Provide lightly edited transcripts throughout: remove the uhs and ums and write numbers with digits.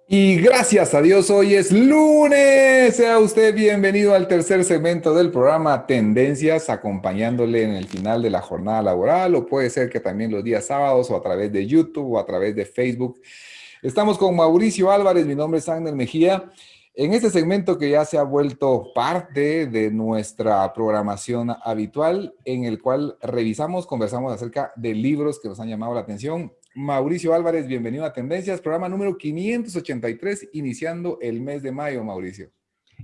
Y gracias a Dios, hoy es lunes. Sea usted bienvenido al tercer segmento del programa Tendencias, acompañándole en el final de la jornada laboral, o puede ser que también los días sábados, o a través de YouTube, o a través de Facebook. Estamos con Mauricio Álvarez, mi nombre es Ángel Mejía. En este segmento que ya se ha vuelto parte de nuestra programación habitual, en el cual revisamos, conversamos acerca de libros que nos han llamado la atención. Mauricio Álvarez, bienvenido a Tendencias, programa número 583, iniciando el mes de mayo, Mauricio.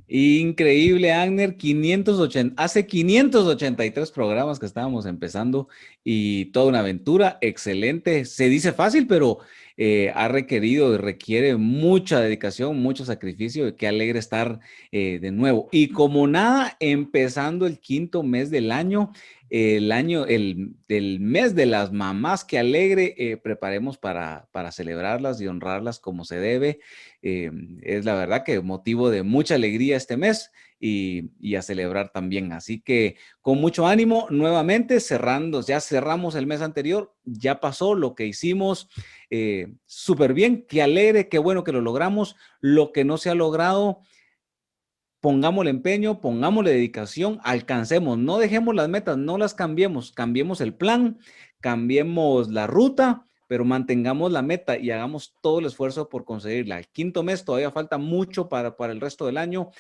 Increíble, Agner, 580, hace 583 programas que estábamos empezando y toda una aventura excelente. Se dice fácil, pero ha requerido y requiere mucha dedicación, mucho sacrificio. Qué alegre estar de nuevo. Y como nada, empezando el quinto mes del año, el mes de las mamás, qué alegre, preparemos para celebrarlas y honrarlas como se debe. Eh, es la verdad que motivo de mucha alegría este mes y a celebrar también. Así que con mucho ánimo, nuevamente cerrando, ya cerramos el mes anterior, ya pasó lo que hicimos súper bien, qué alegre, qué bueno que lo logramos. Lo que no se ha logrado, pongámosle empeño, pongámosle dedicación, alcancemos, no dejemos las metas, no las cambiemos, cambiemos el plan, cambiemos la ruta, pero mantengamos la meta y hagamos todo el esfuerzo por conseguirla. El quinto mes todavía falta mucho para el resto del año.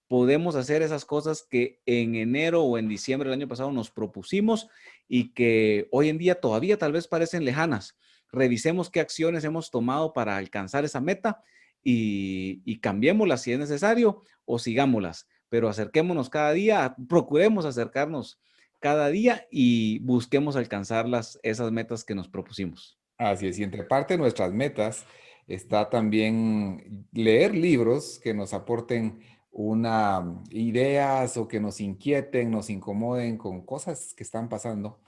Podemos hacer esas cosas que en enero o en diciembre del año pasado nos propusimos y que hoy en día todavía tal vez parecen lejanas. Revisemos qué acciones hemos tomado para alcanzar esa meta y cambiémosla si es necesario o sigámoslas, pero acerquémonos cada día, procuremos acercarnos cada día y busquemos alcanzarlas, esas metas que nos propusimos. Así es, y entre parte de nuestras metas está también leer libros que nos aporten una ideas o que nos inquieten, nos incomoden con cosas que están pasando.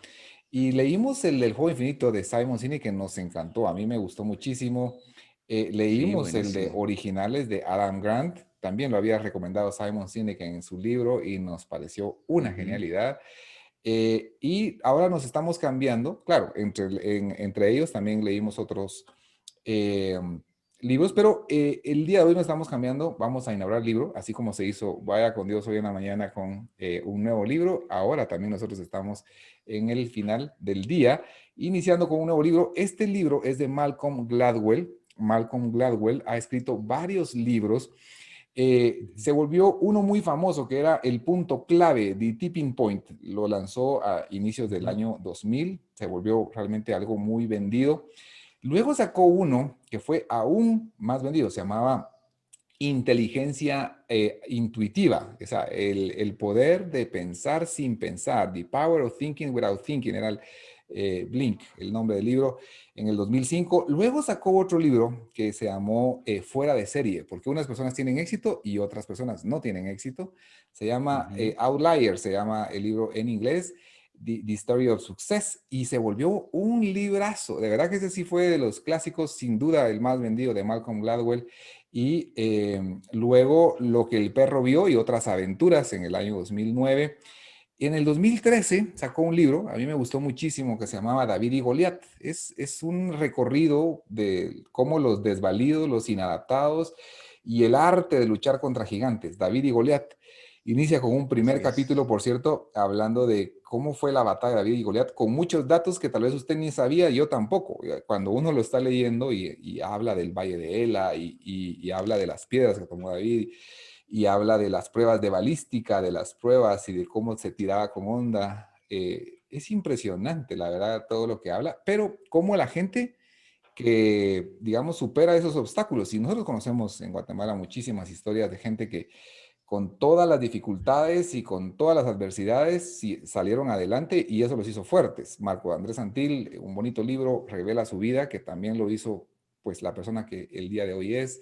Y leímos el del Juego Infinito de Simon Sinek que nos encantó, a mí me gustó muchísimo. Sí, Leímos el de buenísimo. Originales de Adam Grant, también lo había recomendado Simon Sinek en su libro y nos pareció una Ujú. genialidad. Y ahora nos estamos cambiando, claro, entre ellos también leímos otros eh, libros, pero el día de hoy nos estamos cambiando, vamos a inaugurar el libro, así como se hizo Vaya con Dios hoy en la mañana con un nuevo libro, ahora también nosotros estamos en el final del día, iniciando con un nuevo libro. Este libro es de Malcolm Gladwell. Malcolm Gladwell ha escrito varios libros. Se volvió uno muy famoso que era El Punto Clave, The Tipping Point. Lo lanzó a inicios del Ujú. año 2000, se volvió realmente algo muy vendido. Luego sacó uno que fue aún más vendido, se llamaba Inteligencia Intuitiva, o sea, el poder de pensar sin pensar, The Power of Thinking Without Thinking, era el Blink, el nombre del libro, en el 2005. Luego sacó otro libro que se llamó Fuera de Serie, porque unas personas tienen éxito y otras personas no tienen éxito. Se llama Ujú. Outlier, se llama el libro en inglés. The Story of Success, y se volvió un librazo. De verdad que ese sí fue de los clásicos, sin duda el más vendido de Malcolm Gladwell. Y luego Lo que el perro vio y otras aventuras en el año 2009. En el 2013 sacó un libro, a mí me gustó muchísimo, que se llamaba David y Goliat. Es un recorrido de cómo los desvalidos, los inadaptados y el arte de luchar contra gigantes, David y Goliat. Inicia con un primer Así capítulo, es. por cierto, hablando de cómo fue la batalla de David y Goliat, con muchos datos que tal vez usted ni sabía, yo tampoco. Cuando uno lo está leyendo y habla del Valle de Ela y habla de las piedras que tomó David y habla de las pruebas de balística, de las pruebas y de cómo se tiraba con onda. Es impresionante, la verdad, todo lo que habla, pero cómo la gente que, digamos, supera esos obstáculos. Y nosotros conocemos en Guatemala muchísimas historias de gente que con todas las dificultades y con todas las adversidades salieron adelante y eso los hizo fuertes. Marco Andrés Santil, un bonito libro, revela su vida, que también lo hizo pues la persona que el día de hoy es.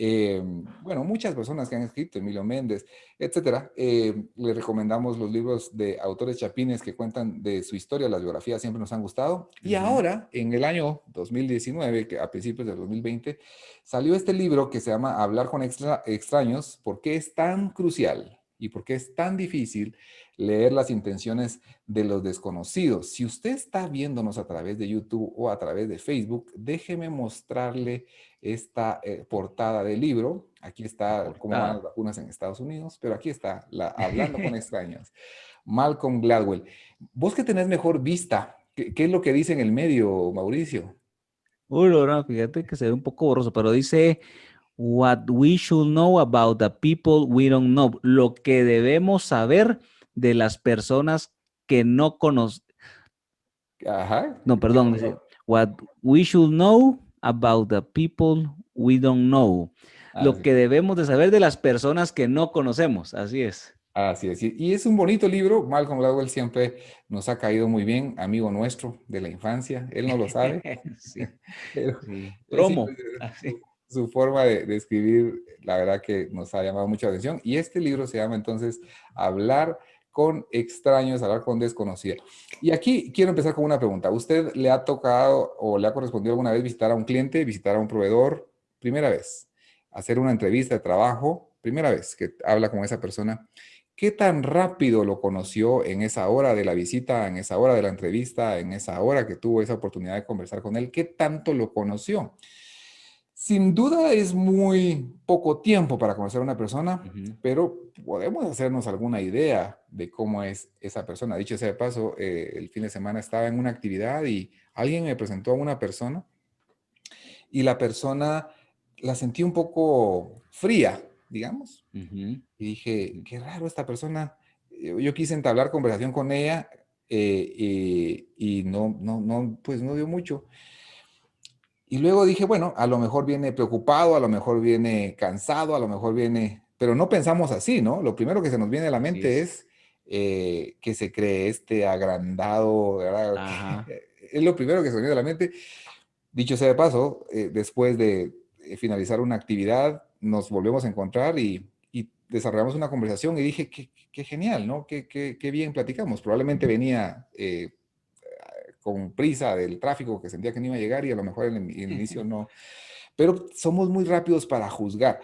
Eh, bueno, muchas personas que han escrito, Emilio Méndez, etcétera. Le recomendamos los libros de autores chapines que cuentan de su historia, las biografías siempre nos han gustado. Y Ujú. ahora, en el año 2019, que a principios del 2020, salió este libro que se llama Hablar con extraños, ¿por qué es tan crucial? y por qué es tan difícil leer las intenciones de los desconocidos. Si usted está viéndonos a través de YouTube o a través de Facebook, déjeme mostrarle esta portada del libro. Aquí La está cómo van las portada. vacunas en Estados Unidos, pero aquí está, Hablando con extraños. Malcolm Gladwell. Vos que tenés mejor vista, ¿qué es lo que dice en el medio, Mauricio? Uy, Laura, fíjate que se ve un poco borroso, pero dice what we should know about the people we don't know. Lo que debemos saber de las personas que no conocemos. Ajá, No, ¿qué perdón, dice pasó? what we should know about the people we don't know. Lo Así que es. debemos de saber de las personas que no conocemos. Así es. Así es. Y es un bonito libro. Malcolm Gladwell siempre nos ha caído muy bien, amigo nuestro de la infancia. Él no lo sabe, Sí, pero sí. siempre Promo. Así. su forma de escribir, la verdad que nos ha llamado mucha atención. Y este libro se llama entonces Hablar con extraños, hablar con desconocidos. Y aquí quiero empezar con una pregunta. ¿Usted le ha tocado o le ha correspondido alguna vez visitar a un cliente, visitar a un proveedor? Primera vez. Hacer una entrevista de trabajo, primera vez que habla con esa persona. ¿Qué tan rápido lo conoció en esa hora de la visita, en esa hora de la entrevista, en esa hora que tuvo esa oportunidad de conversar con él? ¿Qué tanto lo conoció? Sin duda es muy poco tiempo para conocer a una persona, Ujú. pero podemos hacernos alguna idea de cómo es esa persona. Dicho sea de paso, el fin de semana estaba en una actividad y alguien me presentó a una persona y la persona la sentí un poco fría, digamos. Ujú. Y dije, qué raro esta persona. Yo quise entablar conversación con ella y pues no dio mucho. Y luego dije, bueno, a lo mejor viene preocupado, a lo mejor viene cansado, a lo mejor viene, pero no pensamos así, ¿no? Lo primero que se nos viene a la Así mente es. es que se cree este agrandado, ¿verdad? Ajá. Es lo primero que se nos viene a la mente. Dicho sea de paso, después de finalizar una actividad, nos volvemos a encontrar y desarrollamos una conversación y dije, qué genial, ¿no? Qué bien platicamos. Probablemente venía con prisa del tráfico que sentía que no iba a llegar y a lo mejor en el inicio no, pero somos muy rápidos para juzgar.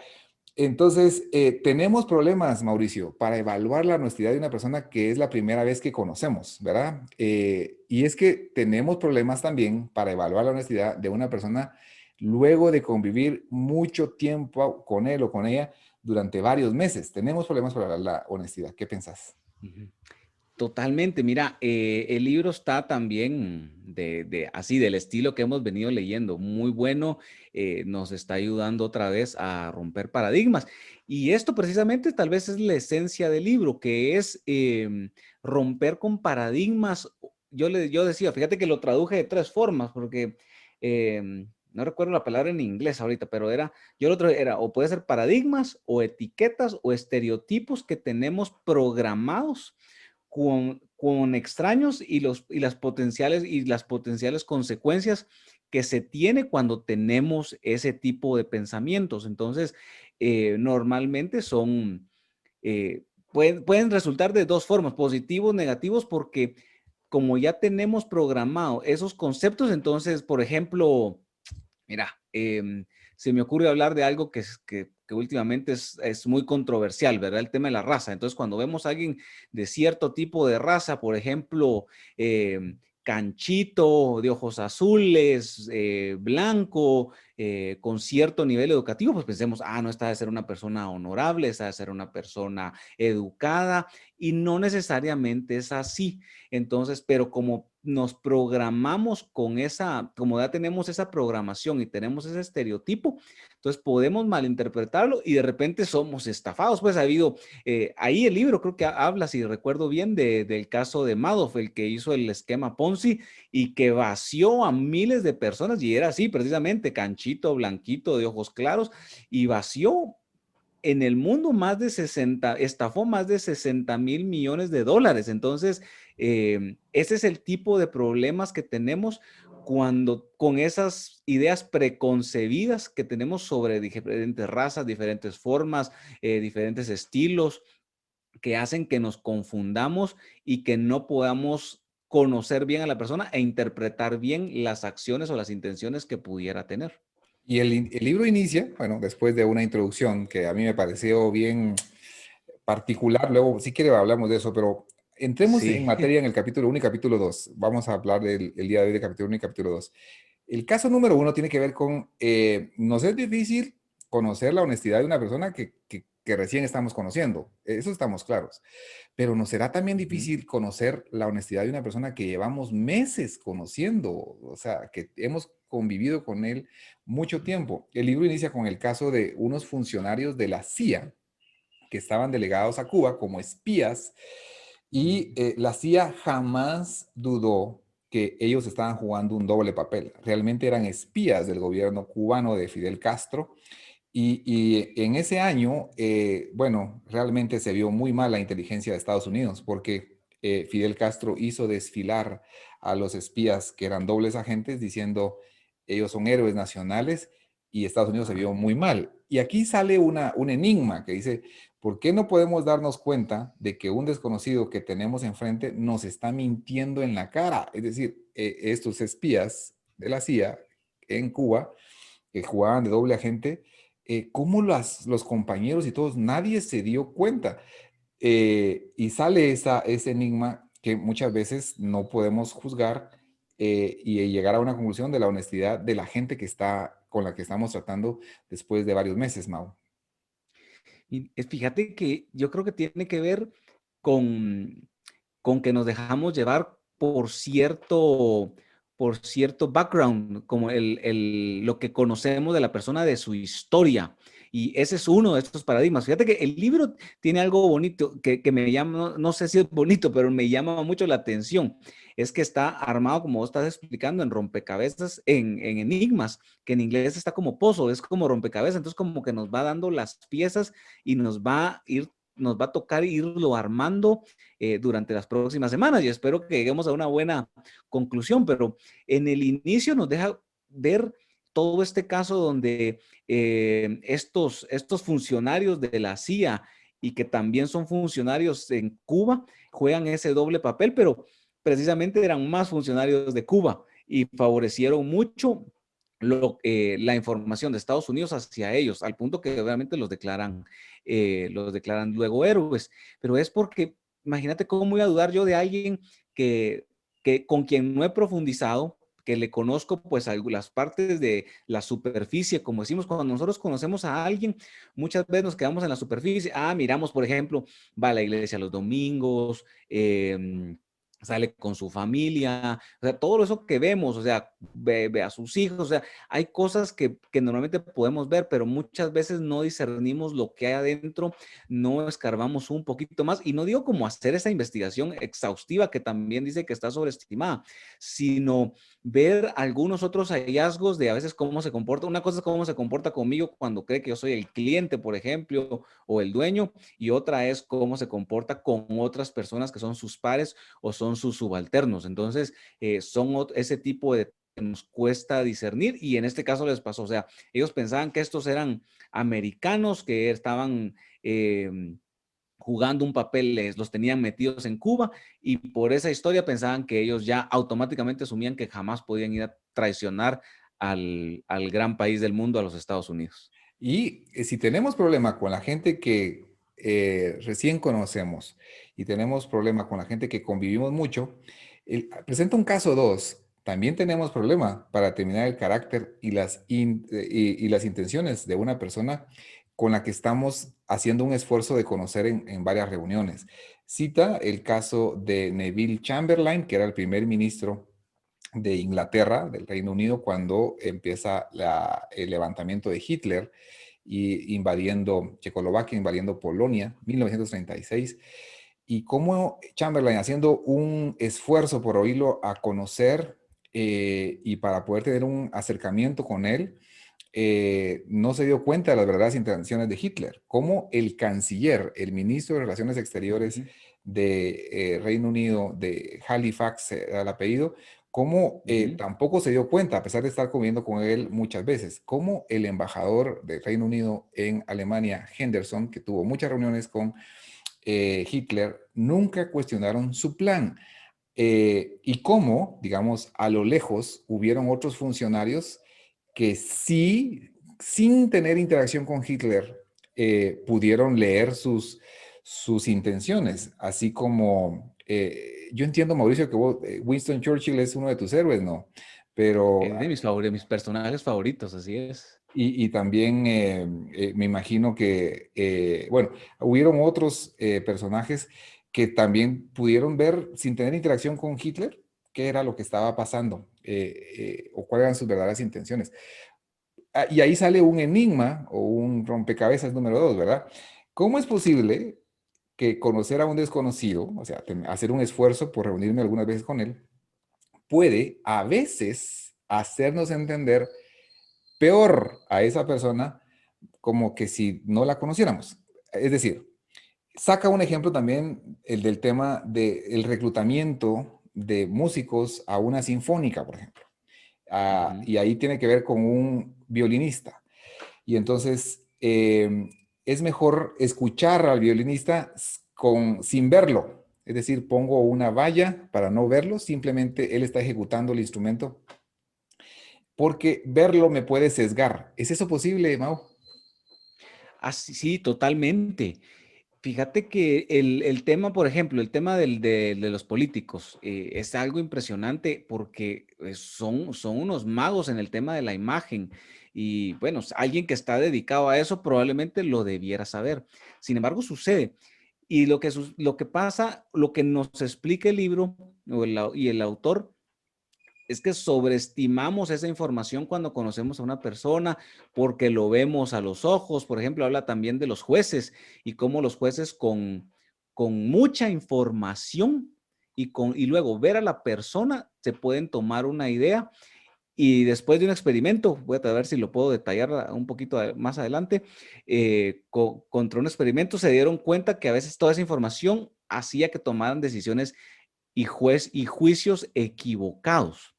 Entonces, tenemos problemas, Mauricio, para evaluar la honestidad de una persona que es la primera vez que conocemos, ¿verdad? Y es que tenemos problemas también para evaluar la honestidad de una persona luego de convivir mucho tiempo con él o con ella durante varios meses. Tenemos problemas para la honestidad. ¿Qué pensás? Ujú. Totalmente, mira, el libro está también así del estilo que hemos venido leyendo, muy bueno, nos está ayudando otra vez a romper paradigmas. Y esto precisamente tal vez es la esencia del libro, que es romper con paradigmas. Yo decía, fíjate que lo traduje de tres formas, porque no recuerdo la palabra en inglés ahorita, pero yo lo traduje, era o puede ser paradigmas o etiquetas o estereotipos que tenemos programados con extraños y las potenciales consecuencias que se tiene cuando tenemos ese tipo de pensamientos. Entonces, normalmente pueden resultar de dos formas, positivos, negativos, porque como ya tenemos programado esos conceptos, entonces, por ejemplo, mira, se me ocurre hablar de algo que últimamente es muy controversial, ¿verdad? El tema de la raza. Entonces, cuando vemos a alguien de cierto tipo de raza, por ejemplo, canchito, de ojos azules, blanco, con cierto nivel educativo, pues pensemos, no, esta debe ser una persona honorable, esta debe ser una persona educada, y no necesariamente es así. Entonces, pero como nos programamos como ya tenemos esa programación y tenemos ese estereotipo, entonces podemos malinterpretarlo y de repente somos estafados. Pues ha habido, ahí el libro creo que habla, si recuerdo bien, del caso de Madoff, el que hizo el esquema Ponzi y que vació a miles de personas y era así, precisamente, canchito, blanquito, de ojos claros, y vació en el mundo estafó más de 60.000 millones de dólares. Entonces, ese es el tipo de problemas que tenemos cuando con esas ideas preconcebidas que tenemos sobre diferentes razas, diferentes formas, diferentes estilos, que hacen que nos confundamos y que no podamos conocer bien a la persona e interpretar bien las acciones o las intenciones que pudiera tener. Y el libro inicia, bueno, después de una introducción que a mí me pareció bien particular, luego si quiere hablamos de eso, pero entremos en Sí. materia en el capítulo 1 y capítulo 2. Vamos a hablar del el día de hoy de capítulo 1 y capítulo 2. El caso número 1 tiene que ver con, nos es difícil conocer la honestidad de una persona que recién estamos conociendo, eso estamos claros, pero nos será también Ujú. difícil conocer la honestidad de una persona que llevamos meses conociendo, o sea, que hemos convivido con él mucho tiempo. El libro inicia con el caso de unos funcionarios de la CIA que estaban delegados a Cuba como espías y la CIA jamás dudó que ellos estaban jugando un doble papel. Realmente eran espías del gobierno cubano de Fidel Castro y en ese año, bueno, realmente se vio muy mal la inteligencia de Estados Unidos porque Fidel Castro hizo desfilar a los espías que eran dobles agentes diciendo ellos son héroes nacionales y Estados Unidos se vio muy mal. Y aquí sale un enigma que dice, ¿por qué no podemos darnos cuenta de que un desconocido que tenemos enfrente nos está mintiendo en la cara? Es decir, estos espías de la CIA en Cuba que jugaban de doble agente, cómo los compañeros y todos, nadie se dio cuenta. Y sale ese enigma que muchas veces no podemos juzgar y llegar a una conclusión de la honestidad de la gente que está, con la que estamos tratando después de varios meses, Mau. Y fíjate que yo creo que tiene que ver con, con que nos dejamos llevar por cierto background, como lo que conocemos de la persona, de su historia. Y ese es uno de estos paradigmas. Fíjate que el libro tiene algo bonito que me llama, no sé si es bonito, pero me llama mucho la atención. Es que está armado, como vos estás explicando, en rompecabezas, en enigmas, que en inglés está como puzzle, es como rompecabezas. Entonces, como que nos va dando las piezas y nos va a tocar irlo armando durante las próximas semanas y espero que lleguemos a una buena conclusión, pero en el inicio nos deja ver todo este caso donde estos funcionarios de la CIA y que también son funcionarios en Cuba juegan ese doble papel, pero precisamente eran más funcionarios de Cuba y favorecieron mucho la información de Estados Unidos hacia ellos, al punto que obviamente los declaran luego héroes, pero es porque imagínate cómo voy a dudar yo de alguien que, con quien no he profundizado, que le conozco pues algunas partes de la superficie, como decimos, cuando nosotros conocemos a alguien, muchas veces nos quedamos en la superficie, miramos, por ejemplo, va a la iglesia los domingos, sale con su familia, o sea, todo eso que vemos, o sea, ve a sus hijos, o sea, hay cosas que normalmente podemos ver, pero muchas veces no discernimos lo que hay adentro, no escarbamos un poquito más, y no digo como hacer esa investigación exhaustiva que también dice que está sobreestimada, sino ver algunos otros hallazgos de a veces cómo se comporta. Una cosa es cómo se comporta conmigo cuando cree que yo soy el cliente, por ejemplo, o el dueño, y otra es cómo se comporta con otras personas que son sus pares o son sus subalternos. Entonces, son ese tipo de que nos cuesta discernir y en este caso les pasó, o sea, ellos pensaban que estos eran americanos que estaban jugando un papel, los tenían metidos en Cuba y por esa historia pensaban que ellos ya automáticamente asumían que jamás podían ir a traicionar al gran país del mundo, a los Estados Unidos. Y si tenemos problema con la gente que recién conocemos y tenemos problema con la gente que convivimos mucho, presenta un caso 2. También tenemos problema para determinar el carácter y las intenciones de una persona con la que estamos haciendo un esfuerzo de conocer en varias reuniones. Cita el caso de Neville Chamberlain, que era el primer ministro de Inglaterra, del Reino Unido, cuando empieza el levantamiento de Hitler y invadiendo Checoslovaquia, invadiendo Polonia, 1936, y cómo Chamberlain, haciendo un esfuerzo por oírlo a conocer y para poder tener un acercamiento con él, no se dio cuenta de las verdaderas intenciones de Hitler, como el canciller, el ministro de Relaciones Uh Exteriores -huh, de Reino Unido, de Halifax, al apellido, como uh -huh. tampoco se dio cuenta, a pesar de estar comiendo con él muchas veces, como el embajador del Reino Unido en Alemania, Henderson, que tuvo muchas reuniones con Hitler, nunca cuestionaron su plan. Y cómo, digamos, a lo lejos hubieron otros funcionarios que sí, sin tener interacción con Hitler, pudieron leer sus intenciones, así como yo entiendo, Mauricio, que Winston Churchill es uno de tus héroes, ¿no? Pero, Es de mis personajes favoritos, así es. y también me imagino que, bueno, hubieron otros personajes que también pudieron ver sin tener interacción con Hitler qué era lo que estaba pasando o cuáles eran sus verdaderas intenciones. Y ahí sale un enigma o un rompecabezas número dos, ¿verdad? ¿Cómo es posible que conocer a un desconocido, o sea, hacer un esfuerzo por reunirme algunas veces con él, puede a veces hacernos entender peor a esa persona como que si no la conociéramos? Es decir, saca un ejemplo también el del tema del reclutamiento de músicos a una sinfónica, por ejemplo. Ujú. Y ahí tiene que ver con un violinista. Y entonces es mejor escuchar al violinista sin verlo. Es decir, pongo una valla para no verlo, simplemente él está ejecutando el instrumento, porque verlo me puede sesgar. ¿Es eso posible, Mau? Ah, sí, sí, totalmente. Fíjate que el tema, por ejemplo, el tema de los políticos es algo impresionante porque son unos magos en el tema de la imagen y bueno, alguien que está dedicado a eso probablemente lo debiera saber. Sin embargo, sucede. Y lo que pasa, lo que nos explica el libro y el autor es que sobreestimamos esa información cuando conocemos a una persona porque lo vemos a los ojos. Por ejemplo, habla también de los jueces y cómo los jueces con mucha información y luego ver a la persona se pueden tomar una idea y después de un experimento, voy a ver si lo puedo detallar un poquito más adelante, contra un experimento se dieron cuenta que a veces toda esa información hacía que tomaran decisiones y juicios equivocados.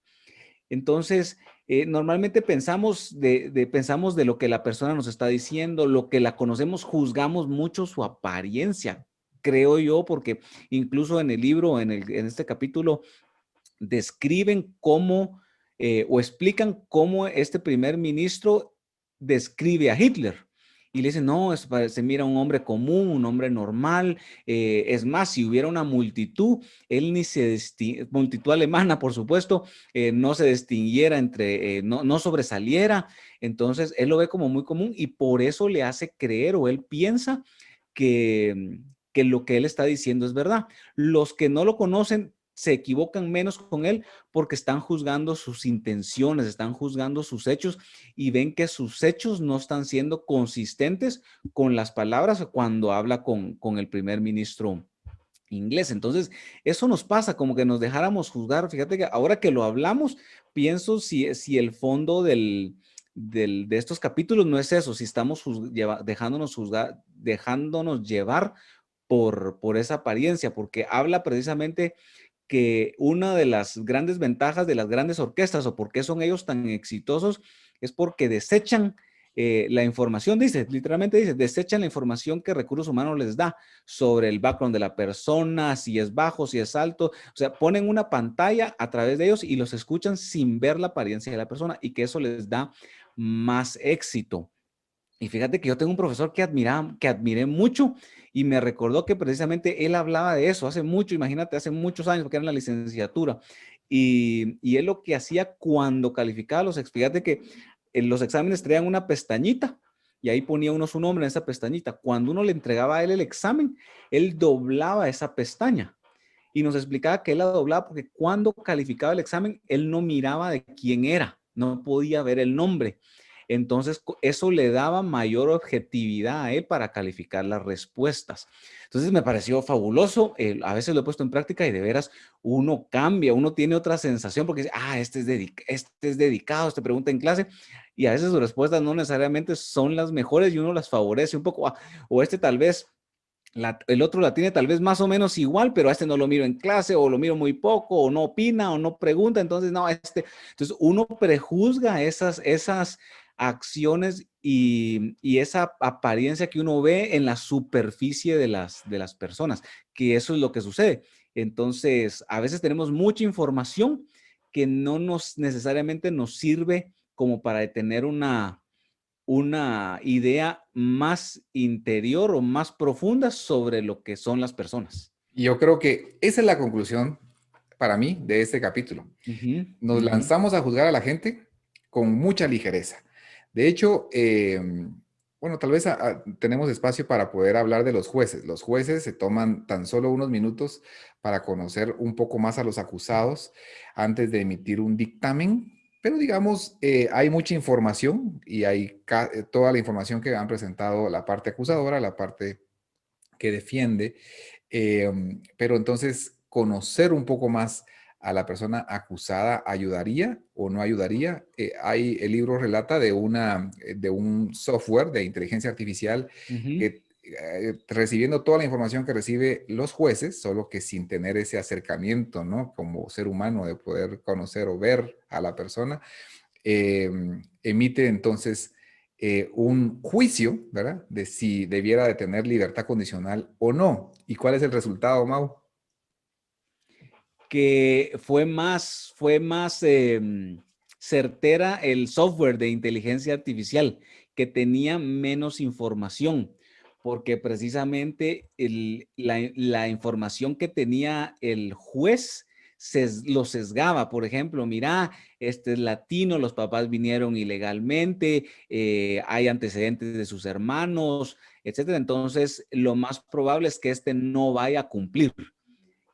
Entonces, normalmente pensamos de lo que la persona nos está diciendo, lo que la conocemos, juzgamos mucho su apariencia, creo yo, porque incluso en el libro, en este capítulo, describen cómo o explican cómo este primer ministro describe a Hitler. Y le dicen, no, se mira un hombre común, un hombre normal. Es más, si hubiera una multitud, él ni se distingue, multitud alemana, por supuesto, no se distinguiera no sobresaliera. Entonces, él lo ve como muy común y por eso le hace creer o él piensa que lo que él está diciendo es verdad. Los que no lo conocen se equivocan menos con él porque están juzgando sus intenciones, están juzgando sus hechos y ven que sus hechos no están siendo consistentes con las palabras cuando habla con el primer ministro inglés. Entonces, eso nos pasa como que nos dejáramos juzgar. Fíjate que ahora que lo hablamos, pienso si el fondo de estos capítulos no es eso, si estamos dejándonos llevar por esa apariencia, porque habla precisamente que una de las grandes ventajas de las grandes orquestas o por qué son ellos tan exitosos es porque desechan la información, literalmente dice, desechan la información que recursos humanos les da sobre el background de la persona, si es bajo, si es alto, o sea, ponen una pantalla a través de ellos y los escuchan sin ver la apariencia de la persona y que eso les da más éxito. Y fíjate que yo tengo un profesor que admiré mucho y me recordó que precisamente él hablaba de eso hace mucho, imagínate, hace muchos años, porque era en la licenciatura. Y él lo que hacía cuando calificaba fíjate que en los exámenes traían una pestañita y ahí ponía uno su nombre en esa pestañita. Cuando uno le entregaba a él el examen, él doblaba esa pestaña y nos explicaba que él la doblaba porque cuando calificaba el examen, él no miraba de quién era, no podía ver el nombre. Entonces, eso le daba mayor objetividad a él para calificar las respuestas. Entonces, me pareció fabuloso. A veces lo he puesto en práctica y de veras uno cambia, uno tiene otra sensación porque dice, este es dedicado, este pregunta en clase. Y a veces sus respuestas no necesariamente son las mejores y uno las favorece un poco. O este tal vez el otro la tiene tal vez más o menos igual, pero a este no lo miro en clase o lo miro muy poco o no opina o no pregunta. Entonces, no, entonces uno prejuzga esas acciones y esa apariencia que uno ve en la superficie de las personas, que eso es lo que sucede. Entonces, a veces tenemos mucha información que no necesariamente nos sirve como para tener una idea más interior o más profunda sobre lo que son las personas. Y yo creo que esa es la conclusión para mí de este capítulo. Ujú, Nos ujú, lanzamos a juzgar a la gente con mucha ligereza. De hecho, bueno, tal vez tenemos espacio para poder hablar de los jueces. Los jueces se toman tan solo unos minutos para conocer un poco más a los acusados antes de emitir un dictamen, pero digamos, hay mucha información y hay toda la información que han presentado la parte acusadora, la parte que defiende, pero entonces conocer un poco más a la persona acusada ayudaría o no ayudaría. El libro relata de un software de inteligencia artificial ujú. que recibiendo toda la información que recibe los jueces, solo que sin tener ese acercamiento, ¿no? Como ser humano de poder conocer o ver a la persona, eh, emite entonces un juicio, ¿verdad? De si debiera de tener libertad condicional o no. ¿Y cuál es el resultado, Mau? Que fue más certera el software de inteligencia artificial, que tenía menos información, porque precisamente la información que tenía el juez lo sesgaba. Por ejemplo, mira, este es latino, los papás vinieron ilegalmente, hay antecedentes de sus hermanos, etcétera. Entonces, lo más probable es que este no vaya a cumplir.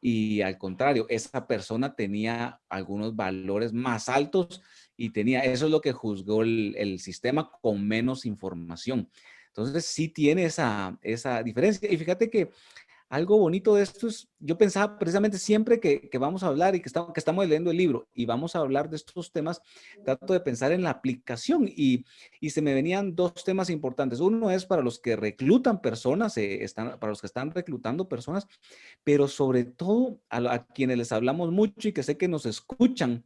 Y al contrario, esa persona tenía algunos valores más altos y eso es lo que juzgó el sistema con menos información. Entonces sí tiene esa diferencia. Y fíjate que algo bonito de esto es, yo pensaba precisamente siempre que vamos a hablar y que estamos leyendo el libro y vamos a hablar de estos temas, trato de pensar en la aplicación y se me venían dos temas importantes. Uno es para los que reclutan personas, para los que están reclutando personas, pero sobre todo a quienes les hablamos mucho y que sé que nos escuchan,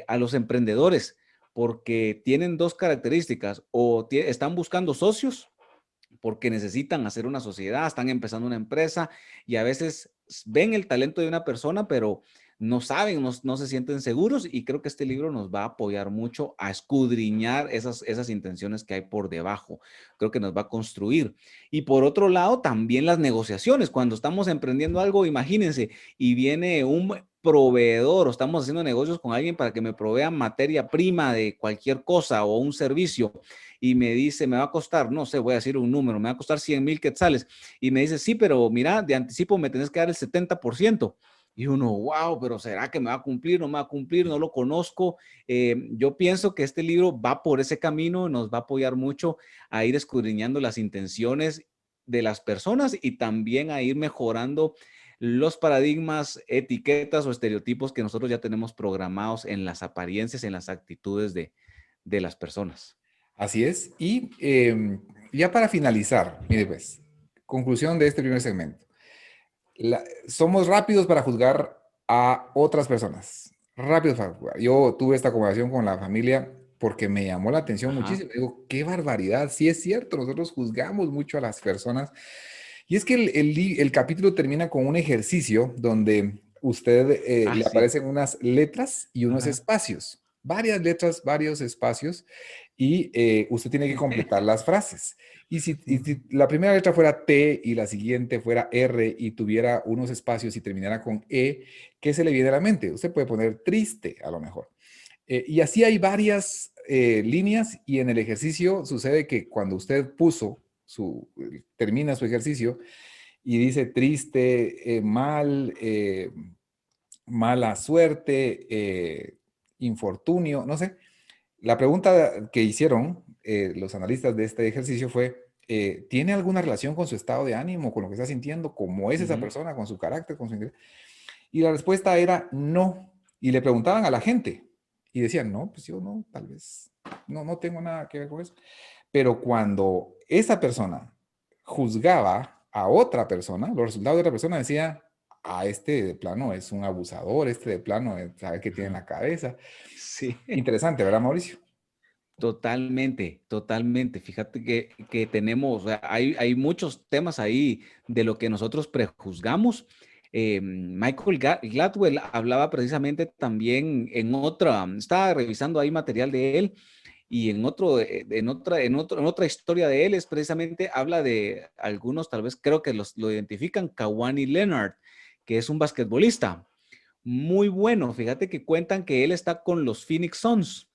a los emprendedores, porque tienen dos características: o están buscando socios porque necesitan hacer una sociedad, están empezando una empresa y a veces ven el talento de una persona, pero no saben, no se sienten seguros, y creo que este libro nos va a apoyar mucho a escudriñar esas intenciones que hay por debajo. Creo que nos va a construir. Y por otro lado, también las negociaciones. Cuando estamos emprendiendo algo, imagínense, y viene un proveedor o estamos haciendo negocios con alguien para que me provea materia prima de cualquier cosa o un servicio, y me dice, me va a costar, no sé, voy a decir un número, me va a costar 100,000 quetzales. Y me dice, sí, pero mira, de anticipo me tenés que dar el 70%. Y uno, wow, pero ¿será que me va a cumplir? ¿No me va a cumplir? No lo conozco. Yo pienso que este libro va por ese camino, nos va a apoyar mucho a ir escudriñando las intenciones de las personas y también a ir mejorando los paradigmas, etiquetas o estereotipos que nosotros ya tenemos programados en las apariencias, en las actitudes de las personas. Así es. Y ya para finalizar, mire pues, conclusión de este primer segmento. Somos rápidos para juzgar a otras personas. Rápidos para juzgar. Yo tuve esta conversación con la familia porque me llamó la atención Ajá. muchísimo. Digo, qué barbaridad. Sí es cierto, nosotros juzgamos mucho a las personas. Y es que el capítulo termina con un ejercicio donde usted Ah, le sí. aparecen unas letras y unos Ajá. espacios. Varias letras, varios espacios. Y usted tiene que completar las frases. Y si la primera letra fuera T y la siguiente fuera R y tuviera unos espacios y terminara con E, ¿qué se le viene a la mente? Usted puede poner triste, a lo mejor. Y así hay varias líneas y en el ejercicio sucede que cuando usted termina su ejercicio y dice triste, mal, mala suerte, infortunio, no sé, la pregunta que hicieron los analistas de este ejercicio fue, ¿tiene alguna relación con su estado de ánimo, con lo que está sintiendo? ¿Cómo es esa Ujú. persona, con su carácter, con su inglés? Y la respuesta era no. Y le preguntaban a la gente y decían, no, pues yo no, tal vez, no tengo nada que ver con eso. Pero cuando esa persona juzgaba a otra persona, los resultados de otra persona decía, este de plano es un abusador, este de plano sabe qué tiene en la cabeza. Sí, Interesante, ¿verdad, Mauricio? totalmente, totalmente. Fíjate que tenemos, o sea, hay muchos temas ahí de lo que nosotros prejuzgamos. Michael Gladwell hablaba precisamente también en otra, estaba revisando ahí material de él Y en otra historia de él es precisamente, habla de algunos, tal vez creo que lo identifican, Kawhi Leonard, que es un basquetbolista muy bueno. Fíjate que cuentan que él está con los Phoenix Suns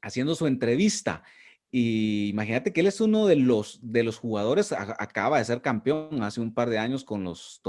haciendo su entrevista. Y imagínate que él es uno de los jugadores, acaba de ser campeón hace un par de años con los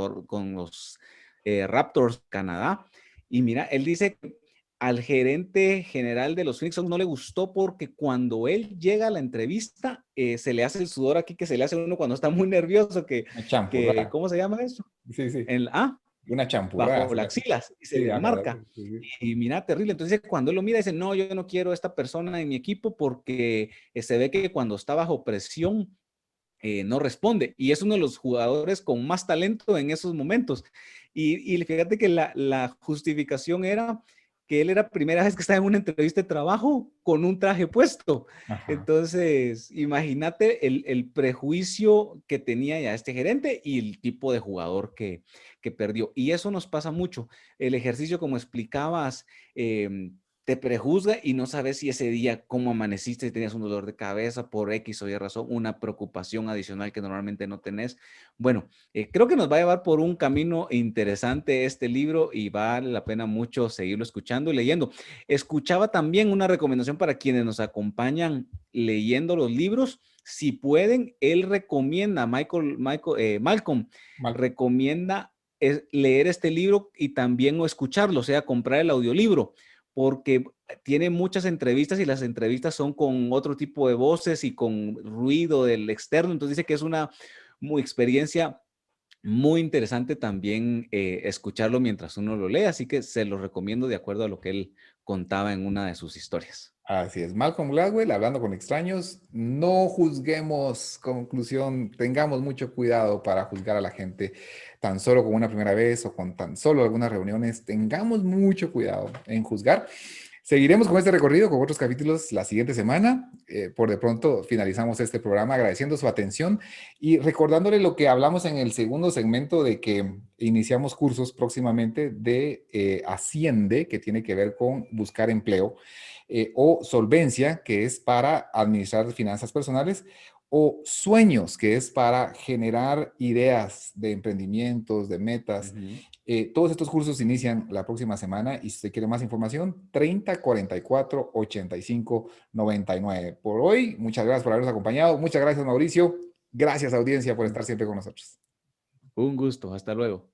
Raptors Canadá. Y mira, él dice que al gerente general de los Phoenix Suns no le gustó porque cuando él llega a la entrevista, se le hace el sudor aquí que se le hace a uno cuando está muy nervioso, Una champurrada. ¿cómo se llama eso? Sí, sí. Ah, Una champurrada bajo se las hace. axilas y se Sí, bajo la... desmarca. sí, sí. Y mira, terrible. Entonces, cuando él lo mira, dice, no, yo no quiero a esta persona en mi equipo porque se ve que cuando está bajo presión no responde. Y es uno de los jugadores con más talento en esos momentos. Y fíjate que la justificación era que él era primera vez que estaba en una entrevista de trabajo con un traje puesto. Ajá. Entonces, imagínate el prejuicio que tenía ya este gerente y el tipo de jugador que perdió. Y eso nos pasa mucho. El ejercicio, como explicabas, te prejuzga y no sabes si ese día cómo amaneciste, si tenías un dolor de cabeza por X o Y razón, una preocupación adicional que normalmente no tenés. Bueno, creo que nos va a llevar por un camino interesante este libro y vale la pena mucho seguirlo escuchando y leyendo. Escuchaba también una recomendación para quienes nos acompañan leyendo los libros. Si pueden, él recomienda, Malcolm Mal. recomienda leer este libro y también o escucharlo, o sea, comprar el audiolibro porque tiene muchas entrevistas y las entrevistas son con otro tipo de voces y con ruido del externo. Entonces dice que es una experiencia muy interesante también escucharlo mientras uno lo lee, así que se lo recomiendo de acuerdo a lo que él contaba en una de sus historias. Así es, Malcolm Gladwell, hablando con extraños, no juzguemos, conclusión, tengamos mucho cuidado para juzgar a la gente tan solo con una primera vez o con tan solo algunas reuniones, tengamos mucho cuidado en juzgar. Seguiremos con este recorrido, con otros capítulos la siguiente semana. Por de pronto finalizamos este programa agradeciendo su atención y recordándole lo que hablamos en el segundo segmento de que iniciamos cursos próximamente de Asciende, que tiene que ver con buscar empleo, o Solvencia, que es para administrar finanzas personales, o Sueños, que es para generar ideas de emprendimientos, de metas. Ujú. Todos estos cursos inician la próxima semana y si usted quiere más información, 30 44 85 99. Por hoy, muchas gracias por habernos acompañado. Muchas gracias, Mauricio. Gracias, audiencia, por estar siempre con nosotros. Un gusto, hasta luego.